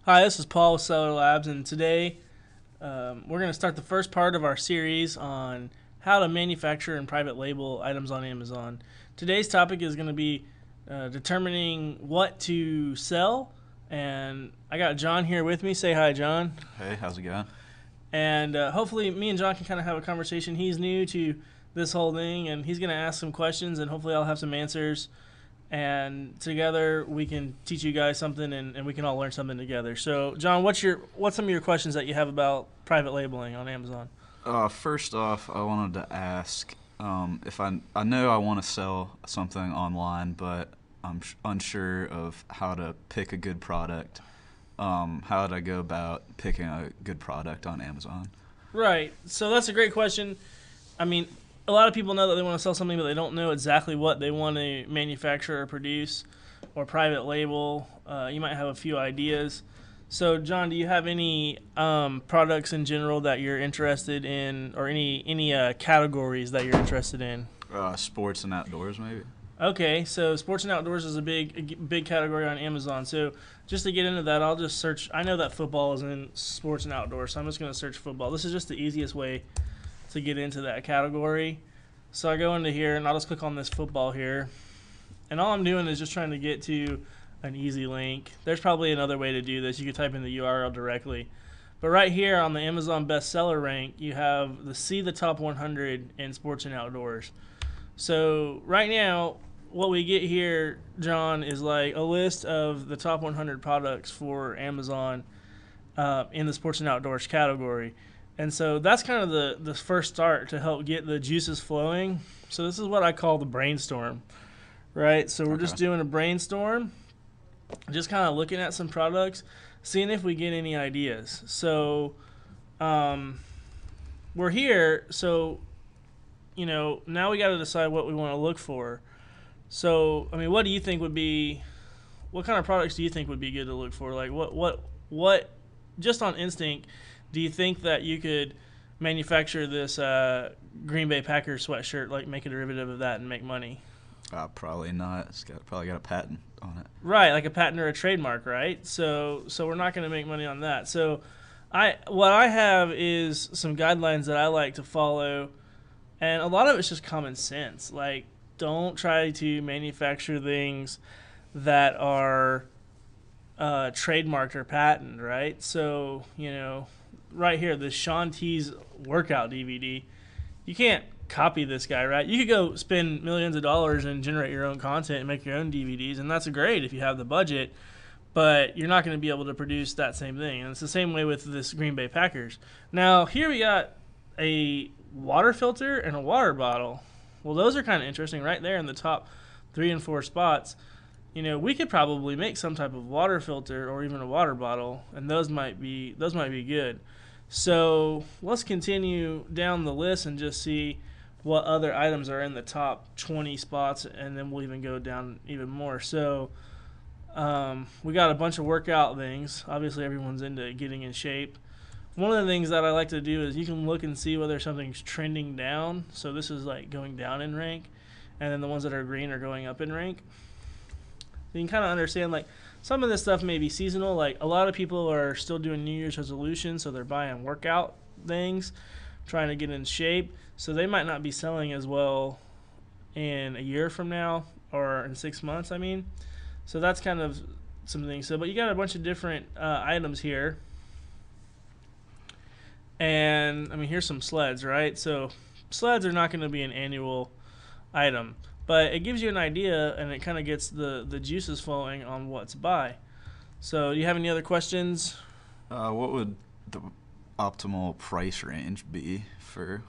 Hi, this is Paul with Seller Labs, and today we're going to start the first part of our series on how to manufacture and private label items on Amazon. Today's topic is going to be determining what to sell, and I got John here with me. Say hi, John. Hey, how's it going? And hopefully, me and John can kind of have a conversation. He's new to this whole thing, and he's going to ask some questions, and hopefully, I'll have some answers. And together we can teach you guys something, and we can all learn something together. So, John, what's some of your questions that you have about private labeling on Amazon? First off, I wanted to ask if I know I want to sell something online, but I'm unsure of how to pick a good product. How would I go about picking a good product on Amazon? Right. So that's a great question. I mean, a lot of people know that they want to sell something, but they don't know exactly what they want to manufacture or produce or private label. You might have a few ideas. So, John, do you have any products in general that you're interested in, or any categories that you're interested in? Sports and outdoors, maybe. Okay, so sports and outdoors is a big category on Amazon. So just to get into that, I'll just search. I know that football is in sports and outdoors, so I'm just going to search football. This is just the easiest way to get into that category. So I go into here and I'll just click on this football here. And all I'm doing is just trying to get to an easy link. There's probably another way to do this. You could type in the URL directly. But right here on the Amazon bestseller rank, you have the top 100 in sports and outdoors. So right now, what we get here, John, is like a list of the top 100 products for Amazon in the sports and outdoors category. And so that's kind of the first start to help get the juices flowing. So this is what I call the brainstorm, right? So we're just Okay. doing a brainstorm, just kind of looking at some products, seeing if we get any ideas. So we're here. So, now we got to decide what we want to look for. So, I mean, what do you think would be, what kind of products do you think would be good to look for? Like, just on instinct, do you think that you could manufacture this Green Bay Packers sweatshirt, like make a derivative of that and make money? Probably not. Probably got a patent on it. Right, like a patent or a trademark, right? So we're not going to make money on that. So what I have is some guidelines that I like to follow, and a lot of it's just common sense. Like, don't try to manufacture things that are trademarked or patented, right? So, right here, the Sean T's workout DVD, you can't copy this guy, right? You could go spend millions of dollars and generate your own content and make your own DVDs, and that's great if you have the budget, but you're not going to be able to produce that same thing. And it's the same way with this Green Bay Packers. Now, here we got a water filter and a water bottle. Well, those are kind of interesting right there in the top 3 and 4 spots. We could probably make some type of water filter or even a water bottle, and those might be good. So let's continue down the list and just see what other items are in the top 20 spots, and then we'll even go down even more. So we got a bunch of workout things. Obviously, everyone's into getting in shape. One of the things that I like to do is you can look and see whether something's trending down. So this is like going down in rank, and then the ones that are green are going up in rank. So you can kind of understand, like, some of this stuff may be seasonal. Like, a lot of people are still doing New Year's resolutions, so they're buying workout things, trying to get in shape. So they might not be selling as well in a year from now or in 6 months, I mean. So that's kind of some things. So, but you got a bunch of different items here. And, I mean, here's some sleds, right? So sleds are not going to be an annual item, but it gives you an idea, and it kind of gets the juices flowing on what to buy. So do you have any other questions? What would the optimal price range be for?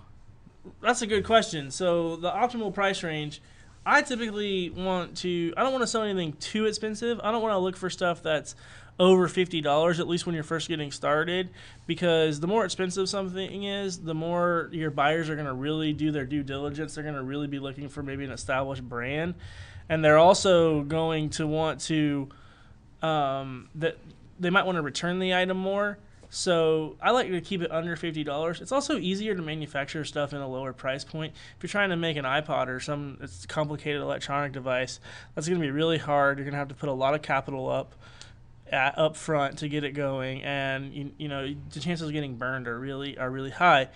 That's a good question. So the optimal price range, I typically I don't want to sell anything too expensive. I don't want to look for stuff that's over $50, at least when you're first getting started, because the more expensive something is, the more your buyers are going to really do their due diligence. They're going to really be looking for maybe an established brand, and they're also going to want to that they might want to return the item more. So I like to keep it under $50. It's also easier to manufacture stuff in a lower price point. If you're trying to make an iPod or some it's complicated electronic device, that's going to be really hard. You're going to have to put a lot of capital up, up front to get it going, and you know the chances of getting burned are really high.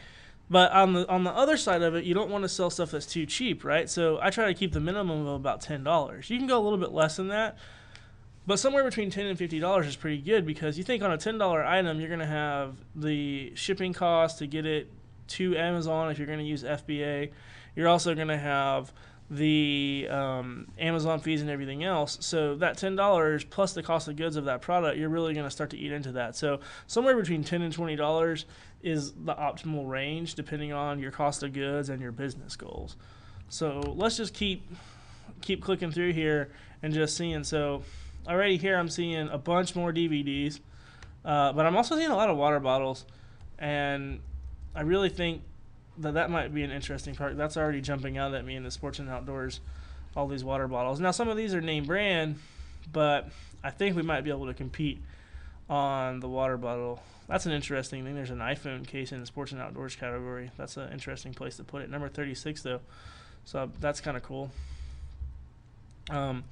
But on the other side of it, you don't want to sell stuff that's too cheap, right? So I try to keep the minimum of about $10. You can go a little bit less than that, but somewhere between $10 and $50 is pretty good, because you think on a $10 item you're going to have the shipping cost to get it to Amazon if you're going to use FBA. You're also going to have the Amazon fees and everything else. So that $10 plus the cost of goods of that product, you're really going to start to eat into that. So somewhere between $10 and $20 is the optimal range, depending on your cost of goods and your business goals. So let's just keep clicking through here and just seeing. So already here I'm seeing a bunch more DVDs, but I'm also seeing a lot of water bottles, and I really think that might be an interesting part. That's already jumping out at me in the sports and outdoors, all these water bottles. Now, some of these are name brand, but I think we might be able to compete on the water bottle. That's an interesting thing. There's an iPhone case in the sports and outdoors category. That's an interesting place to put it. Number 36, though. So that's kind of cool. So I'm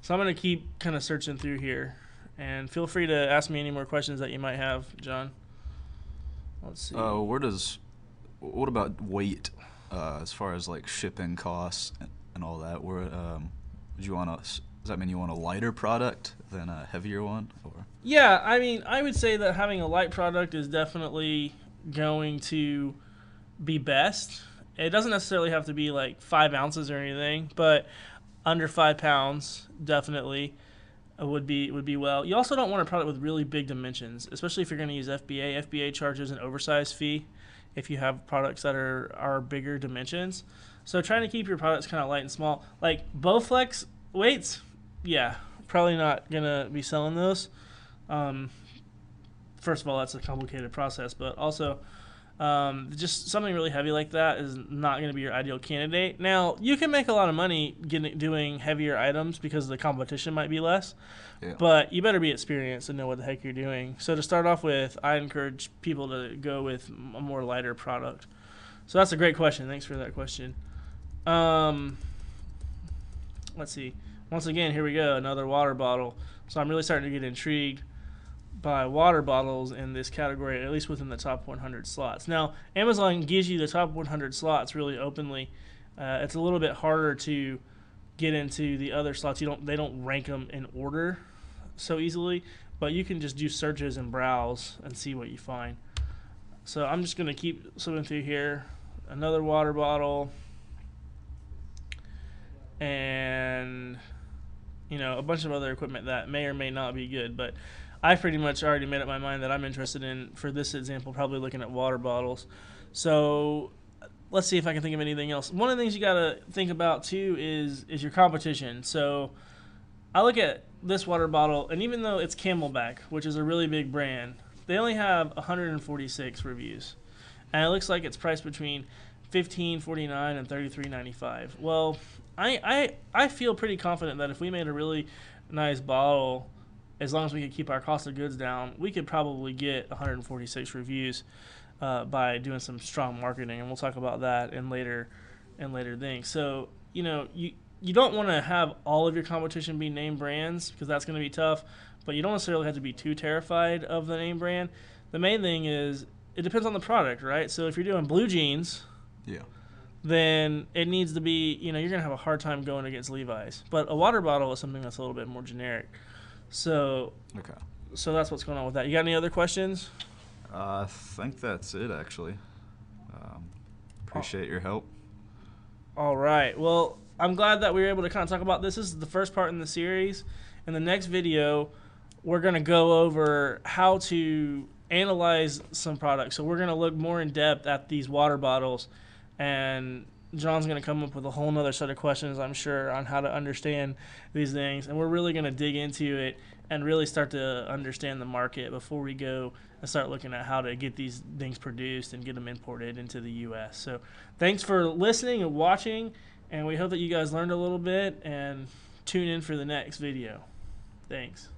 going to keep kind of searching through here. And feel free to ask me any more questions that you might have, John. Let's see. What about weight, as far as like shipping costs and all that? Does that mean you want a lighter product than a heavier one? Or? Yeah, I mean, I would say that having a light product is definitely going to be best. It doesn't necessarily have to be like 5 ounces or anything, but under 5 pounds definitely would be well. You also don't want a product with really big dimensions, especially if you're going to use FBA. FBA charges an oversized fee if you have products that are bigger dimensions. So trying to keep your products kind of light and small. Like Bowflex weights, yeah, probably not going to be selling those. First of all, that's a complicated process, but also just something really heavy like that is not going to be your ideal candidate. Now, you can make a lot of money doing heavier items because the competition might be less, but you better be experienced and know what the heck you're doing. So to start off with, I encourage people to go with a more lighter product. So that's a great question. Thanks for that question. Let's see. Once again, here we go, another water bottle. So I'm really starting to get intrigued by water bottles in this category, at least within the top 100 slots. Now, Amazon gives you the top 100 slots really openly. It's a little bit harder to get into the other slots. They don't rank them in order so easily, but you can just do searches and browse and see what you find. So I'm just going to keep swimming through here. Another water bottle, and a bunch of other equipment that may or may not be good, but I pretty much already made up my mind that I'm interested in, for this example, probably looking at water bottles. So let's see if I can think of anything else. One of the things you got to think about too is your competition. So I look at this water bottle, and even though it's Camelback, which is a really big brand, they only have 146 reviews, and it looks like it's priced between $15.49 and $33.95. Well, I feel pretty confident that if we made a really nice bottle, as long as we could keep our cost of goods down, we could probably get 146 reviews by doing some strong marketing, and we'll talk about that in later things. So you don't want to have all of your competition be name brands, because that's going to be tough, but you don't necessarily have to be too terrified of the name brand. The main thing is it depends on the product, right? So if you're doing blue jeans, then it needs to be, you're going to have a hard time going against Levi's. But a water bottle is something that's a little bit more generic. So that's what's going on with that. You got any other questions? I think that's it, actually. Appreciate your help. All right. Well, I'm glad that we were able to kind of talk about this. This is the first part in the series. In the next video, we're going to go over how to analyze some products. So we're going to look more in depth at these water bottles, and John's going to come up with a whole nother set of questions, I'm sure, on how to understand these things. And we're really going to dig into it and really start to understand the market before we go and start looking at how to get these things produced and get them imported into the U.S. So thanks for listening and watching, and we hope that you guys learned a little bit, and tune in for the next video. Thanks.